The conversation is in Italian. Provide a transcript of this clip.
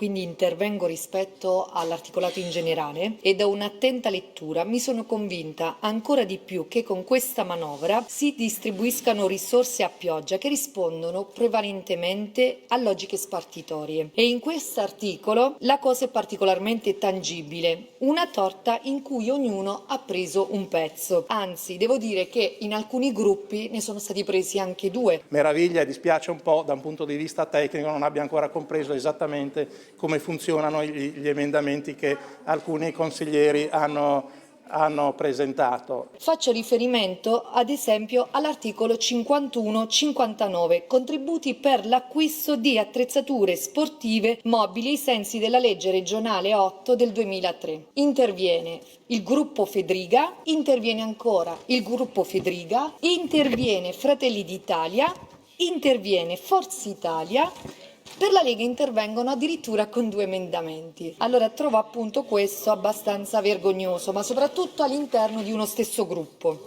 quindi intervengo rispetto all'articolato in generale, e da un'attenta lettura mi sono convinta ancora di più che con questa manovra si distribuiscano risorse a pioggia che rispondono prevalentemente a logiche spartitorie. E in questo articolo la cosa è particolarmente tangibile, una torta in cui ognuno ha preso un pezzo. Anzi, devo dire che in alcuni gruppi ne sono stati presi anche due. Meraviglia e dispiace un po' da un punto di vista tecnico non abbia ancora compreso esattamente come funzionano gli emendamenti che alcuni consiglieri hanno presentato. Faccio riferimento ad esempio all'articolo 51-59, contributi per l'acquisto di attrezzature sportive mobili ai sensi della legge regionale 8 del 2003. Interviene il gruppo Fedriga, interviene ancora il gruppo Fedriga, interviene Fratelli d'Italia, interviene Forza Italia. Per la Lega intervengono addirittura con 2 emendamenti. Allora trovo appunto questo abbastanza vergognoso, ma soprattutto all'interno di uno stesso gruppo.